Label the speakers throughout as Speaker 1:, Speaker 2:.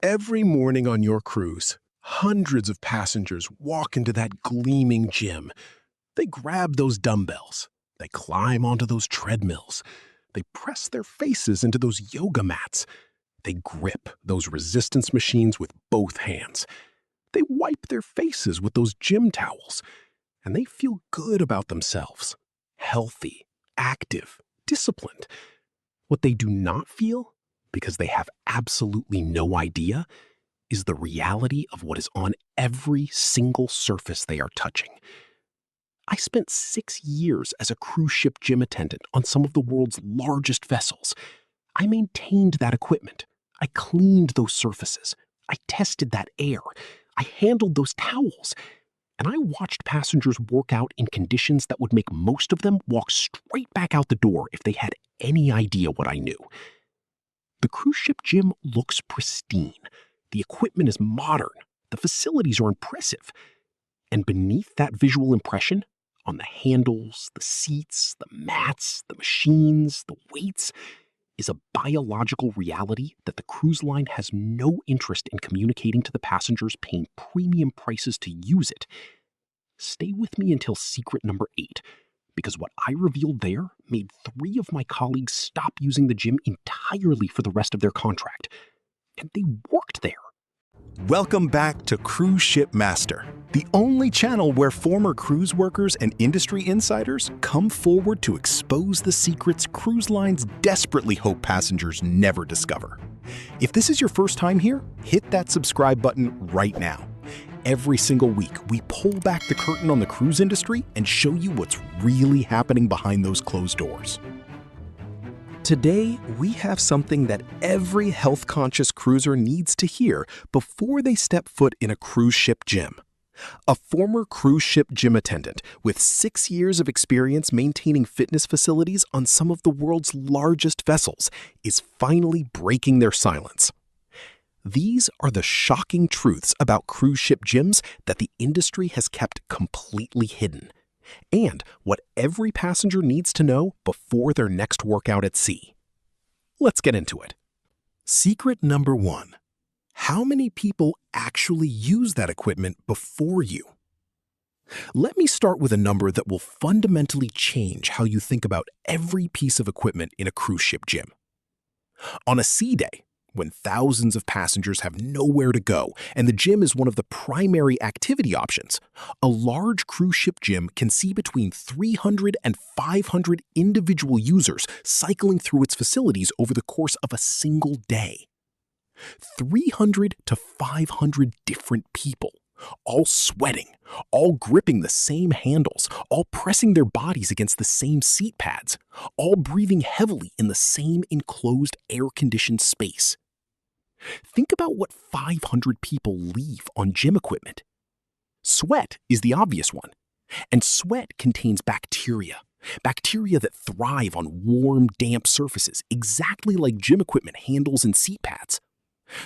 Speaker 1: Every morning on your cruise, hundreds of passengers walk into that gleaming gym. They grab those dumbbells. They climb onto those treadmills. They press their faces into those yoga mats. They grip those resistance machines with both hands. They wipe their faces with those gym towels. And they feel good about themselves. Healthy, active, disciplined. What they do not feel, because they have absolutely no idea, is the reality of what is on every single surface they are touching. I spent 6 years as a cruise ship gym attendant on some of the world's largest vessels. I maintained that equipment. I cleaned those surfaces. I tested that air. I handled those towels. And I watched passengers work out in conditions that would make most of them walk straight back out the door if they had any idea what I knew. The cruise ship gym looks pristine. The equipment is modern. The facilities are impressive. And beneath that visual impression, on the handles, the seats, the mats, the machines, the weights, is a biological reality that the cruise line has no interest in communicating to the passengers paying premium prices to use it. Stay with me until secret number 8, because what I revealed there made 3 of my colleagues stop using the gym entirely for the rest of their contract. And they worked there.
Speaker 2: Welcome back to Cruise Ship Master, the only channel where former cruise workers and industry insiders come forward to expose the secrets cruise lines desperately hope passengers never discover. If this is your first time here, hit that subscribe button right now. Every single week, we pull back the curtain on the cruise industry and show you what's really happening behind those closed doors. Today, we have something that every health-conscious cruiser needs to hear before they step foot in a cruise ship gym. A former cruise ship gym attendant with 6 years of experience maintaining fitness facilities on some of the world's largest vessels is finally breaking their silence. These are the shocking truths about cruise ship gyms that the industry has kept completely hidden, and what every passenger needs to know before their next workout at sea. Let's get into it. Secret number 1. How many people actually use that equipment before you? Let me start with a number that will fundamentally change how you think about every piece of equipment in a cruise ship gym. On a sea day, when thousands of passengers have nowhere to go and the gym is one of the primary activity options, a large cruise ship gym can see between 300 and 500 individual users cycling through its facilities over the course of a single day. 300 to 500 different people, all sweating, all gripping the same handles, all pressing their bodies against the same seat pads, all breathing heavily in the same enclosed air-conditioned space. Think about what 500 people leave on gym equipment. Sweat is the obvious one, and sweat contains bacteria that thrive on warm, damp surfaces, exactly like gym equipment handles and seat pads.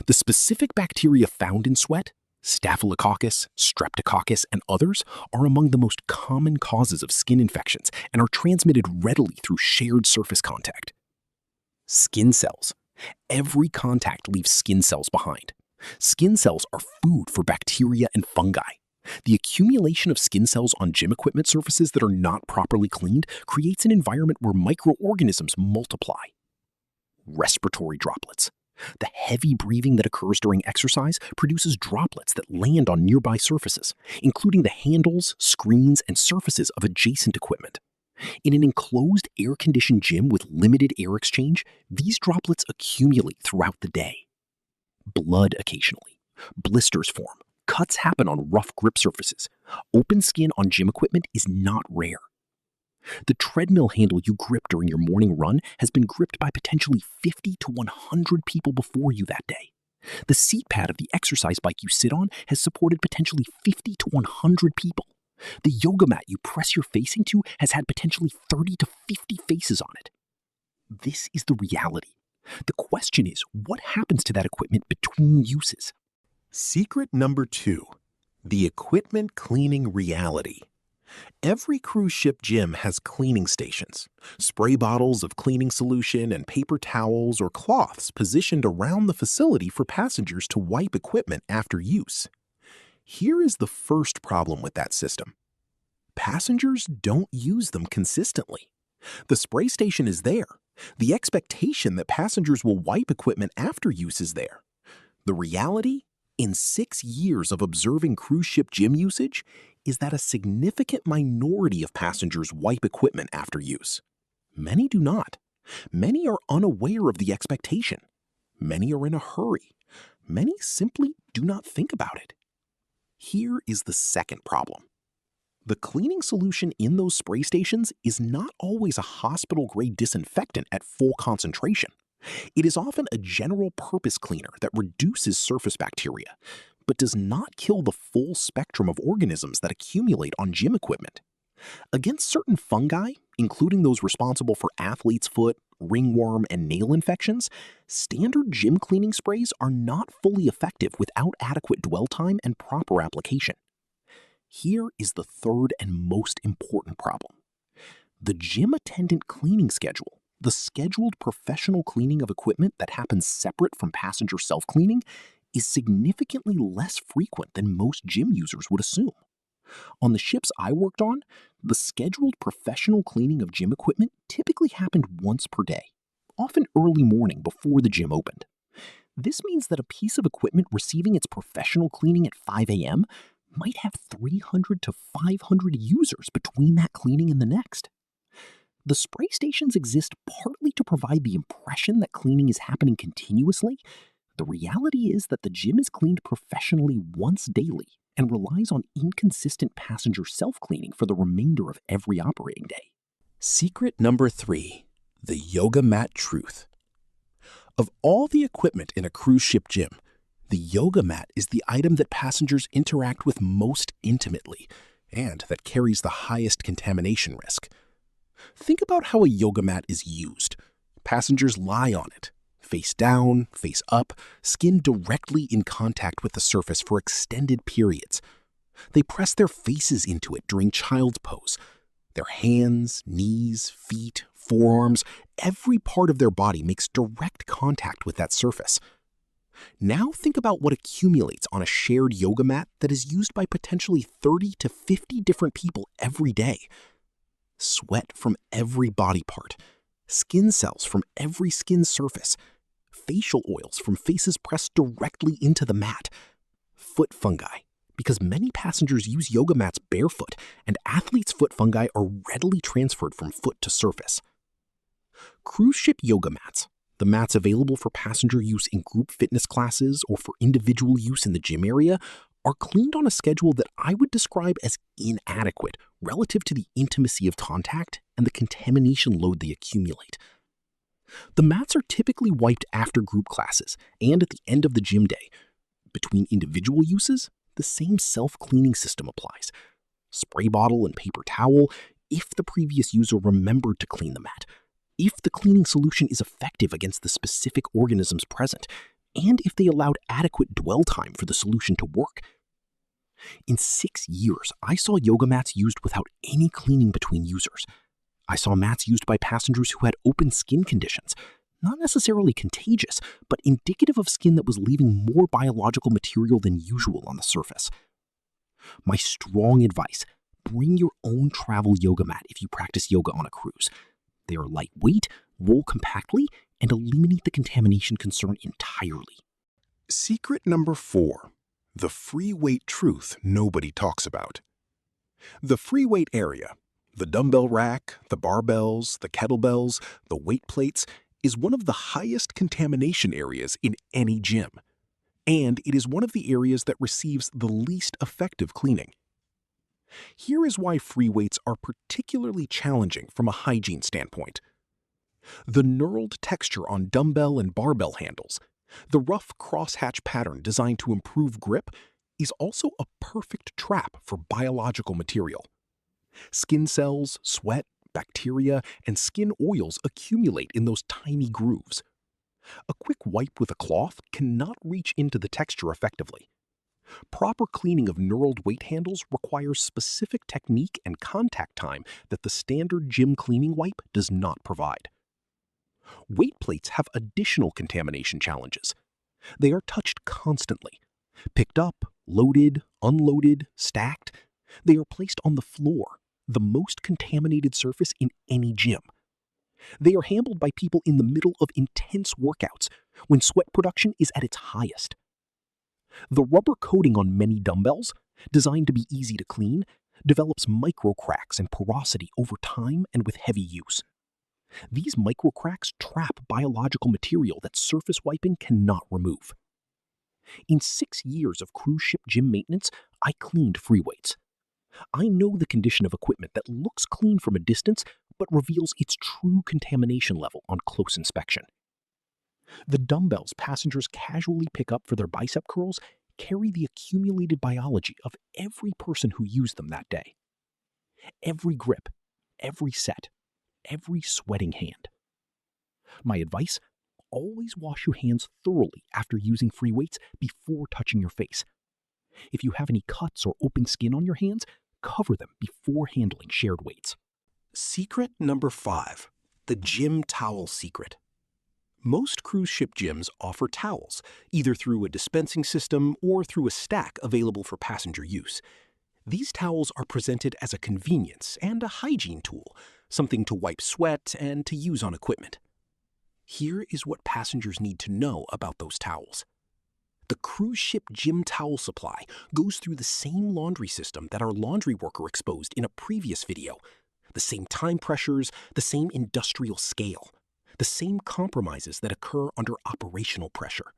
Speaker 2: The specific bacteria found in sweat, Staphylococcus, Streptococcus, and others, are among the most common causes of skin infections and are transmitted readily through shared surface contact. Skin cells. Every contact leaves skin cells behind. Skin cells are food for bacteria and fungi. The accumulation of skin cells on gym equipment surfaces that are not properly cleaned creates an environment where microorganisms multiply. Respiratory droplets. The heavy breathing that occurs during exercise produces droplets that land on nearby surfaces, including the handles, screens, and surfaces of adjacent equipment. In an enclosed, air-conditioned gym with limited air exchange, these droplets accumulate throughout the day. Blood occasionally. Blisters form. Cuts happen on rough grip surfaces. Open skin on gym equipment is not rare. The treadmill handle you grip during your morning run has been gripped by potentially 50 to 100 people before you that day. The seat pad of the exercise bike you sit on has supported potentially 50 to 100 people. The yoga mat you press your face into has had potentially 30 to 50 faces on it. This is the reality. The question is, what happens to that equipment between uses? Secret number 2. The equipment cleaning reality. Every cruise ship gym has cleaning stations, spray bottles of cleaning solution, and paper towels or cloths positioned around the facility for passengers to wipe equipment after use. Here is the first problem with that system. Passengers don't use them consistently. The spray station is there. The expectation that passengers will wipe equipment after use is there. The reality, in 6 years of observing cruise ship gym usage, is that a significant minority of passengers wipe equipment after use. Many do not. Many are unaware of the expectation. Many are in a hurry. Many simply do not think about it. Here is the second problem. The cleaning solution in those spray stations is not always a hospital-grade disinfectant at full concentration. It is often a general-purpose cleaner that reduces surface bacteria, but does not kill the full spectrum of organisms that accumulate on gym equipment. Against certain fungi, including those responsible for athlete's foot, ringworm, and nail infections, standard gym cleaning sprays are not fully effective without adequate dwell time and proper application. Here is the third and most important problem. The gym attendant cleaning schedule, the scheduled professional cleaning of equipment that happens separate from passenger self-cleaning, is significantly less frequent than most gym users would assume. On the ships I worked on, the scheduled professional cleaning of gym equipment typically happened once per day, often early morning before the gym opened. This means that a piece of equipment receiving its professional cleaning at 5 a.m. might have 300 to 500 users between that cleaning and the next. The spray stations exist partly to provide the impression that cleaning is happening continuously. The reality is that the gym is cleaned professionally once daily and relies on inconsistent passenger self-cleaning for the remainder of every operating day. Secret number 3, the yoga mat truth. Of all the equipment in a cruise ship gym, the yoga mat is the item that passengers interact with most intimately and that carries the highest contamination risk. Think about how a yoga mat is used. Passengers lie on it, face down, face up, skin directly in contact with the surface for extended periods. They press their faces into it during child's pose. Their hands, knees, feet, forearms, every part of their body makes direct contact with that surface. Now think about what accumulates on a shared yoga mat that is used by potentially 30 to 50 different people every day. Sweat from every body part, skin cells from every skin surface, facial oils from faces pressed directly into the mat, foot fungi, because many passengers use yoga mats barefoot, and athletes' foot fungi are readily transferred from foot to surface. Cruise ship yoga mats, the mats available for passenger use in group fitness classes or for individual use in the gym area, are cleaned on a schedule that I would describe as inadequate relative to the intimacy of contact and the contamination load they accumulate. The mats are typically wiped after group classes and at the end of the gym day. Between individual uses, the same self-cleaning system applies. Spray bottle and paper towel if the previous user remembered to clean the mat, if the cleaning solution is effective against the specific organisms present, and if they allowed adequate dwell time for the solution to work. In 6 years, I saw yoga mats used without any cleaning between users. I saw mats used by passengers who had open skin conditions, not necessarily contagious, but indicative of skin that was leaving more biological material than usual on the surface. My strong advice: bring your own travel yoga mat if you practice yoga on a cruise. They are lightweight, roll compactly, and eliminate the contamination concern entirely.
Speaker 1: Secret number 4, the free weight truth nobody talks about. The free weight area, the dumbbell rack, the barbells, the kettlebells, the weight plates, is one of the highest contamination areas in any gym. And it is one of the areas that receives the least effective cleaning. Here is why free weights are particularly challenging from a hygiene standpoint. The knurled texture on dumbbell and barbell handles, the rough crosshatch pattern designed to improve grip, is also a perfect trap for biological material. Skin cells, sweat, bacteria, and skin oils accumulate in those tiny grooves. A quick wipe with a cloth cannot reach into the texture effectively.
Speaker 2: Proper cleaning of knurled weight handles requires specific technique and contact time that the standard gym cleaning wipe does not provide. Weight plates have additional contamination challenges. They are touched constantly. Picked up, loaded, unloaded, stacked. They are placed on the floor, the most contaminated surface in any gym. They are handled by people in the middle of intense workouts when sweat production is at its highest. The rubber coating on many dumbbells, designed to be easy to clean, develops micro cracks and porosity over time and with heavy use. These micro cracks trap biological material that surface wiping cannot remove. In 6 years of cruise ship gym maintenance, I cleaned free weights. I know the condition of equipment that looks clean from a distance but reveals its true contamination level on close inspection. The dumbbells passengers casually pick up for their bicep curls carry the accumulated biology of every person who used them that day. Every grip, every set, every sweating hand. My advice? Always wash your hands thoroughly after using free weights before touching your face. If you have any cuts or open skin on your hands, cover them before handling shared weights.
Speaker 1: Secret number 5. The gym towel secret. Most cruise ship gyms offer towels, either through a dispensing system or through a stack available for passenger use. These towels are presented as a convenience and a hygiene tool, something to wipe sweat and to use on equipment. Here is what passengers need to know about those towels. The cruise ship gym towel supply goes through the same laundry system that our laundry worker exposed in a previous video. The same time pressures, the same industrial scale, the same compromises that occur under operational pressure.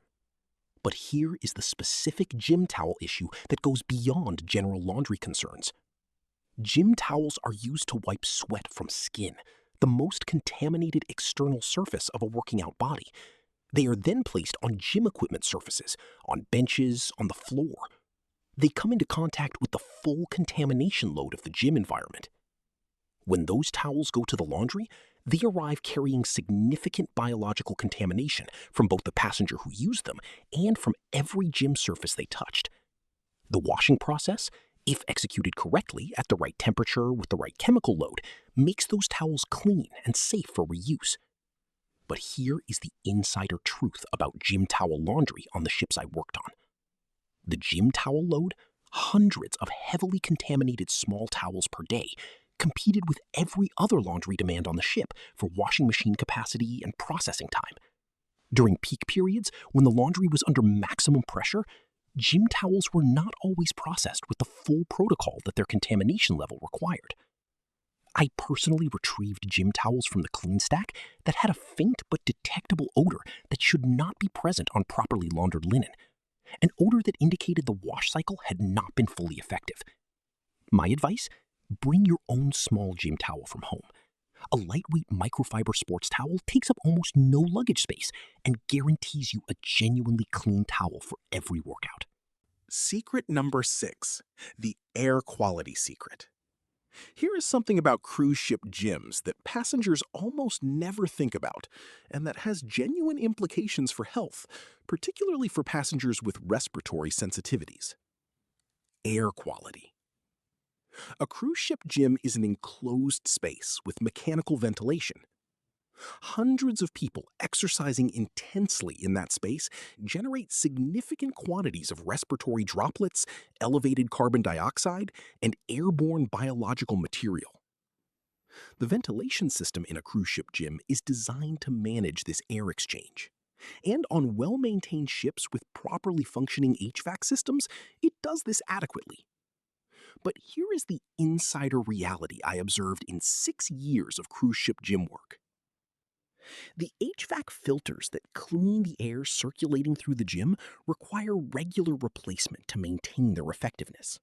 Speaker 1: But here is the specific gym towel issue that goes beyond general laundry concerns. Gym towels are used to wipe sweat from skin, the most contaminated external surface of a working out body. They are then placed on gym equipment surfaces, on benches, on the floor. They come into contact with the full contamination load of the gym environment. When those towels go to the laundry, they arrive carrying significant biological contamination from both the passenger who used them and from every gym surface they touched. The washing process, if executed correctly at the right temperature with the right chemical load, makes those towels clean and safe for reuse. But here is the insider truth about gym towel laundry on the ships I worked on. The gym towel load, hundreds of heavily contaminated small towels per day, competed with every other laundry demand on the ship for washing machine capacity and processing time. During peak periods, when the laundry was under maximum pressure, gym towels were not always processed with the full protocol that their contamination level required. I personally retrieved gym towels from the clean stack that had a faint but detectable odor that should not be present on properly laundered linen, an odor that indicated the wash cycle had not been fully effective. My advice? Bring your own small gym towel from home. A lightweight microfiber sports towel takes up almost no luggage space and guarantees you a genuinely clean towel for every workout.
Speaker 2: Secret number 6, the air quality secret. Here is something about cruise ship gyms that passengers almost never think about, and that has genuine implications for health, particularly for passengers with respiratory sensitivities. Air quality. A cruise ship gym is an enclosed space with mechanical ventilation. Hundreds of people exercising intensely in that space generate significant quantities of respiratory droplets, elevated carbon dioxide, and airborne biological material. The ventilation system in a cruise ship gym is designed to manage this air exchange. And on well-maintained ships with properly functioning HVAC systems, it does this adequately. But here is the insider reality I observed in 6 years of cruise ship gym work. The HVAC filters that clean the air circulating through the gym require regular replacement to maintain their effectiveness.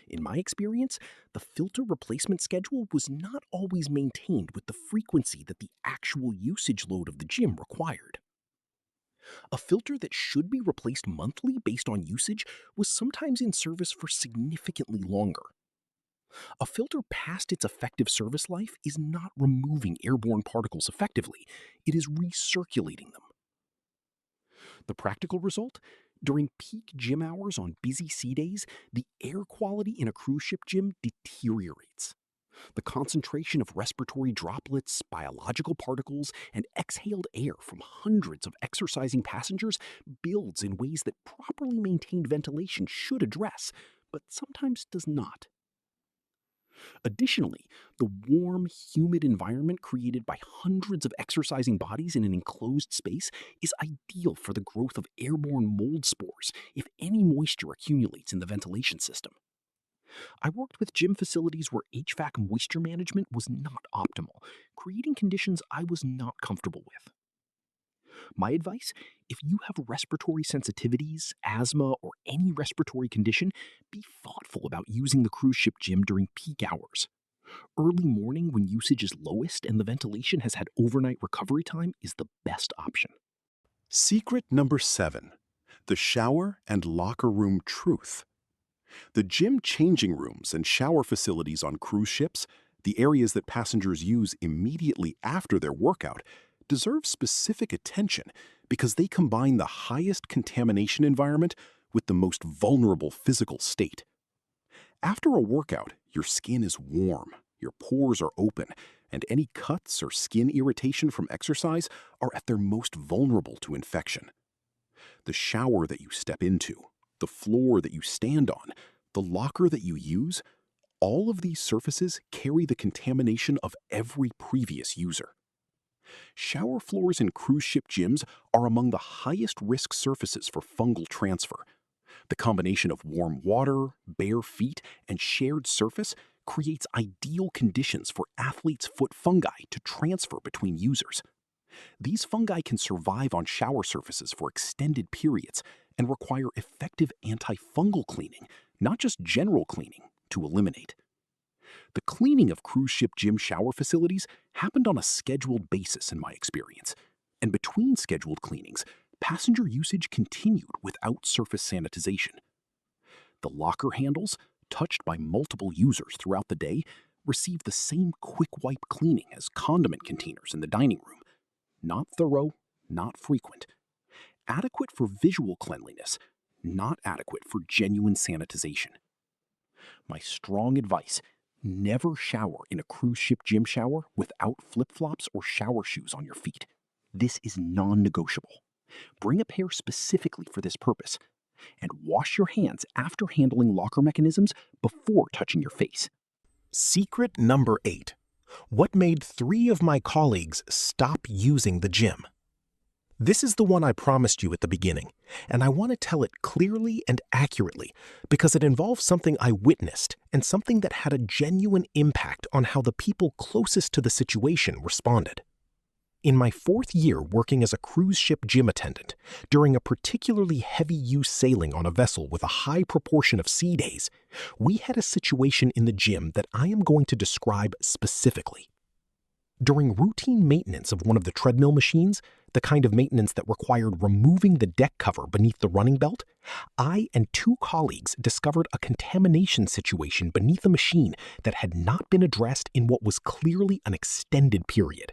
Speaker 2: In my experience, the filter replacement schedule was not always maintained with the frequency that the actual usage load of the gym required. A filter that should be replaced monthly based on usage was sometimes in service for significantly longer. A filter past its effective service life is not removing airborne particles effectively, it is recirculating them. The practical result? During peak gym hours on busy sea days, the air quality in a cruise ship gym deteriorates. The concentration of respiratory droplets, biological particles, and exhaled air from hundreds of exercising passengers builds in ways that properly maintained ventilation should address, but sometimes does not. Additionally, the warm, humid environment created by hundreds of exercising bodies in an enclosed space is ideal for the growth of airborne mold spores if any moisture accumulates in the ventilation system. I worked with gym facilities where HVAC moisture management was not optimal, creating conditions I was not comfortable with. My advice: if you have respiratory sensitivities, asthma, or any respiratory condition, be thoughtful about using the cruise ship gym during peak hours. Early morning, when usage is lowest and the ventilation has had overnight recovery time, is the best option.
Speaker 1: Secret number 7. The shower and locker room truth. The gym changing rooms and shower facilities on cruise ships, the areas that passengers use immediately after their workout, deserve specific attention because they combine the highest contamination environment with the most vulnerable physical state. After a workout, your skin is warm, your pores are open, and any cuts or skin irritation from exercise are at their most vulnerable to infection. The shower that you step into, the floor that you stand on, the locker that you use, all of these surfaces carry the contamination of every previous user. Shower floors in cruise ship gyms are among the highest risk surfaces for fungal transfer. The combination of warm water, bare feet, and shared surface creates ideal conditions for athletes' foot fungi to transfer between users. These fungi can survive on shower surfaces for extended periods and require effective antifungal cleaning, not just general cleaning, to eliminate. The cleaning of cruise ship gym shower facilities happened on a scheduled basis in my experience, and between scheduled cleanings, passenger usage continued without surface sanitization. The locker handles, touched by multiple users throughout the day, received the same quick wipe cleaning as condiment containers in the dining room. Not thorough, not frequent. Adequate for visual cleanliness, not adequate for genuine sanitization. My strong advice: never shower in a cruise ship gym shower without flip-flops or shower shoes on your feet. This is non-negotiable. Bring a pair specifically for this purpose, and wash your hands after handling locker mechanisms before touching your face. Secret number 8. What made 3 of my colleagues stop using the gym? This is the one I promised you at the beginning, and I want to tell it clearly and accurately because it involves something I witnessed and something that had a genuine impact on how the people closest to the situation responded. In my 4th year working as a cruise ship gym attendant, during a particularly heavy-use sailing on a vessel with a high proportion of sea days, we had a situation in the gym that I am going to describe specifically. During routine maintenance of one of the treadmill machines, the kind of maintenance that required removing the deck cover beneath the running belt, I and 2 colleagues discovered a contamination situation beneath the machine that had not been addressed in what was clearly an extended period.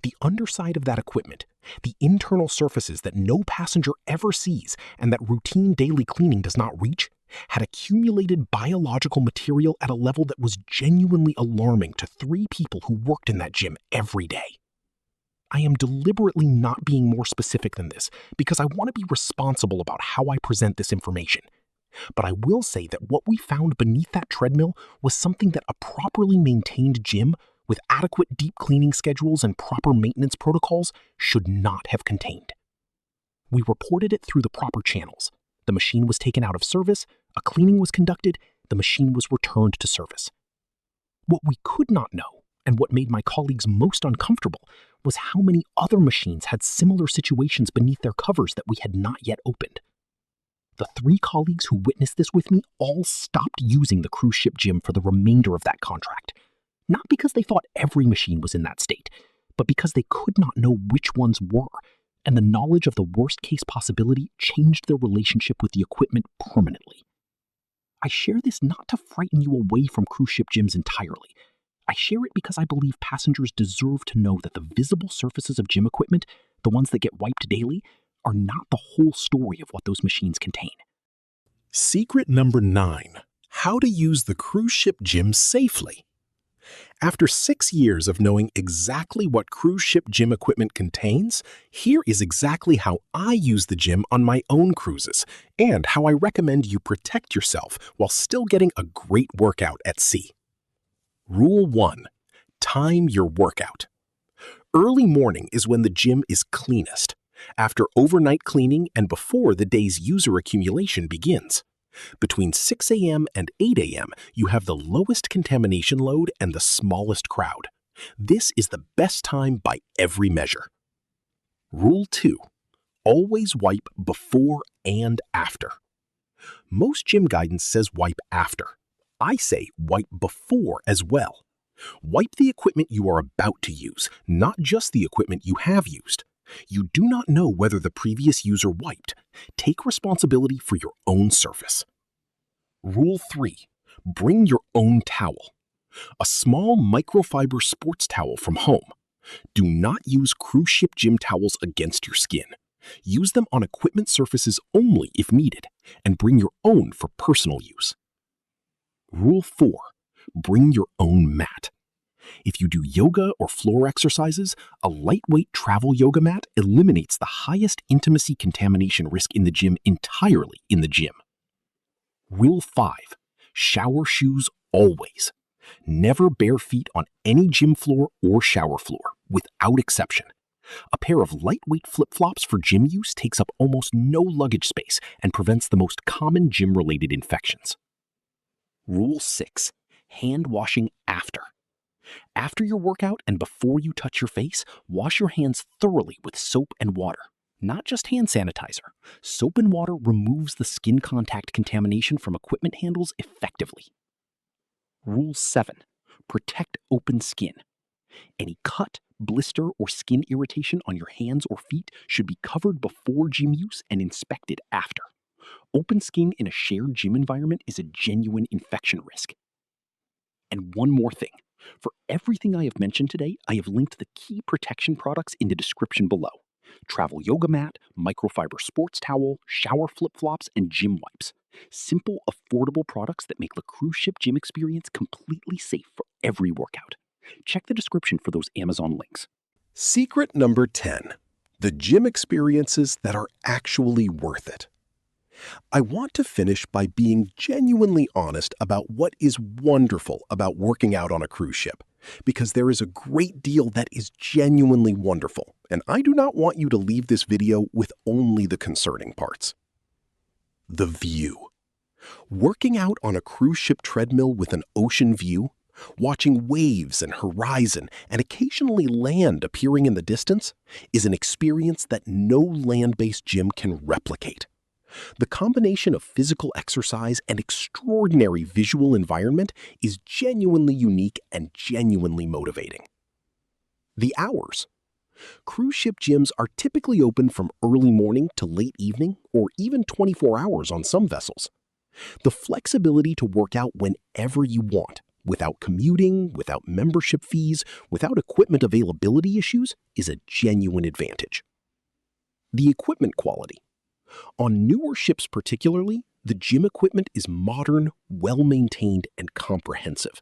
Speaker 1: The underside of that equipment, the internal surfaces that no passenger ever sees and that routine daily cleaning does not reach, had accumulated biological material at a level that was genuinely alarming to 3 people who worked in that gym every day. I am deliberately not being more specific than this because I want to be responsible about how I present this information. But I will say that what we found beneath that treadmill was something that a properly maintained gym with adequate deep cleaning schedules and proper maintenance protocols should not have contained. We reported it through the proper channels. The machine was taken out of service, a cleaning was conducted, the machine was returned to service. What we could not know, and what made my colleagues most uncomfortable, was how many other machines had similar situations beneath their covers that we had not yet opened. The 3 colleagues who witnessed this with me all stopped using the cruise ship gym for the remainder of that contract. Not because they thought every machine was in that state, but because they could not know which ones were, and the knowledge of the worst-case possibility changed their relationship with the equipment permanently. I share this not to frighten you away from cruise ship gyms entirely. I share it because I believe passengers deserve to know that the visible surfaces of gym equipment, the ones that get wiped daily,
Speaker 3: are not the whole story of what those machines contain.
Speaker 1: Secret number 9. How to use the cruise ship gym safely. After 6 years of knowing exactly what cruise ship gym equipment contains, here is exactly how I use the gym on my own cruises, and how I recommend you protect yourself while still getting a great workout at sea. Rule 1. Time your workout. Early morning is when the gym is cleanest, after overnight cleaning and before the day's user accumulation begins. Between 6 a.m. and 8 a.m., you have the lowest contamination load and the smallest crowd. This is the best time by every measure. Rule 2. Always wipe before and after. Most gym guidance says wipe after. I say wipe before as well. Wipe the equipment you are about to use, not just the equipment you have used. You do not know whether the previous user wiped. Take responsibility for your own surface. Rule 3. Bring your own towel. A small microfiber sports towel from home. Do not use cruise ship gym towels against your skin. Use them on equipment surfaces only if needed, and bring your own for personal use. Rule 4. Bring your own mat. If you do yoga or floor exercises, a lightweight travel yoga mat eliminates the highest intimacy contamination risk in the gym entirely in the gym. Rule 5. Shower shoes always. Never bare feet on any gym floor or shower floor, without exception. A pair of lightweight flip-flops for gym use takes up almost no luggage space and prevents the most common gym-related infections. Rule 6. Hand washing after. After your workout and before you touch your face, wash your hands thoroughly with soap and water. Not just hand sanitizer. Soap and water removes the skin contact contamination from equipment handles effectively. Rule 7. Protect open skin. Any cut, blister, or skin irritation on your hands or feet should be covered before gym use and inspected after. Open skin in a shared gym environment is a genuine infection risk. And one more thing. For everything I have mentioned today, I have linked the key protection products in the description below. Travel yoga mat, microfiber sports towel, shower flip-flops, and gym wipes. Simple, affordable products that make the cruise ship gym experience completely safe for every workout. Check the description for those Amazon links. Secret number 10. The gym experiences that are actually worth it. I want to finish by being genuinely honest about what is wonderful about working out on a cruise ship, because there is a great deal that is genuinely wonderful, and I do not want you to leave this video with only the concerning parts. The view. Working out on a cruise ship treadmill with an ocean view, watching waves and horizon and occasionally land appearing in the distance, is an experience that no land-based gym can replicate. The combination of physical exercise and extraordinary visual environment is genuinely unique and genuinely motivating. The hours. Cruise ship gyms are typically open from early morning to late evening or even 24 hours on some vessels. The flexibility to work out whenever you want, without commuting, without membership fees, without equipment availability issues, is a genuine advantage. The equipment quality. On newer ships particularly, the gym equipment is modern, well-maintained, and comprehensive.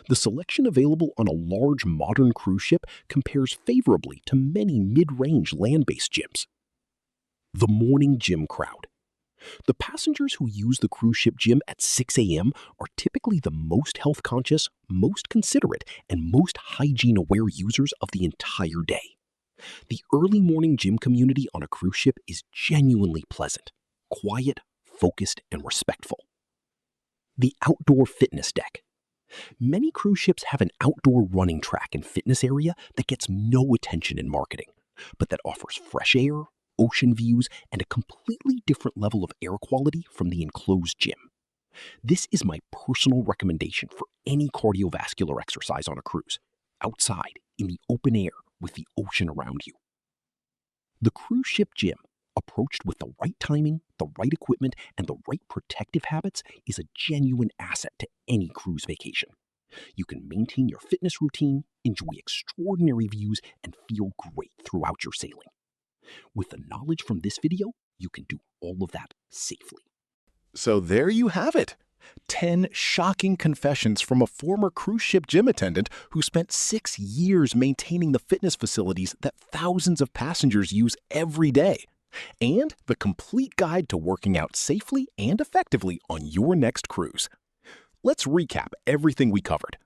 Speaker 1: The selection available on a large modern cruise ship compares favorably to many mid-range land-based gyms. The morning gym crowd. The passengers who use the cruise ship gym at 6 a.m. are typically the most health-conscious, most considerate, and most hygiene-aware users of the entire day. The early morning gym community on a cruise ship is genuinely pleasant, quiet, focused, and respectful. The outdoor fitness deck. Many cruise ships have an outdoor running track and fitness area that gets no attention in marketing, but that offers fresh air, ocean views, and a completely different level of air quality from the enclosed gym. This is my personal recommendation for any cardiovascular exercise on a cruise, outside, in the open air, with the ocean around you. The cruise ship gym, approached with the right timing, the right equipment, and the right protective habits, is a genuine asset to any cruise vacation. You can maintain your fitness routine, enjoy extraordinary views, and feel great throughout your sailing.
Speaker 3: With the knowledge from this video, you can do all of that safely.
Speaker 2: So there you have it. 10 shocking confessions from a former cruise ship gym attendant who spent 6 years maintaining the fitness facilities that thousands of passengers use every day. And the complete guide to working out safely and effectively on your next cruise. Let's recap everything we covered.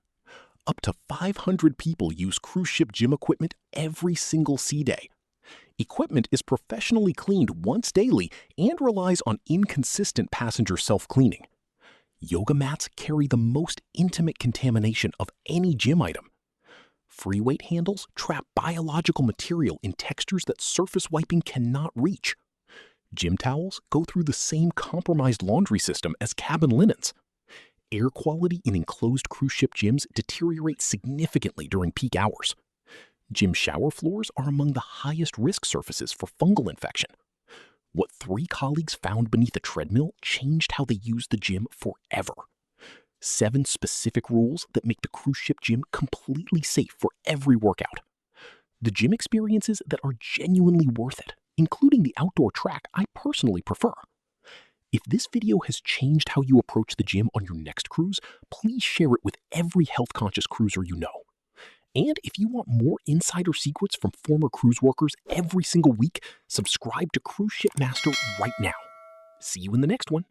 Speaker 2: Up to 500 people use cruise ship gym equipment every single sea day. Equipment is professionally cleaned once daily and relies on inconsistent passenger self-cleaning. Yoga mats carry the most intimate contamination of any gym item. Free weight handles trap biological material in textures that surface wiping cannot reach. Gym towels go through the same compromised laundry system as cabin linens. Air quality in enclosed cruise ship gyms deteriorates significantly during peak hours. Gym shower floors are among the highest risk surfaces for fungal infection. What 3 colleagues found beneath a treadmill changed how they used the gym forever. 7 specific rules that make the cruise ship gym completely safe for every workout. The gym experiences that are genuinely worth it, including the outdoor track I personally prefer. If this video has changed how you approach the gym on your next cruise, please share it with every health-conscious cruiser you know. And if you want more insider secrets from former cruise workers every single week, subscribe to Cruise Ship Master right now. See you in the next one.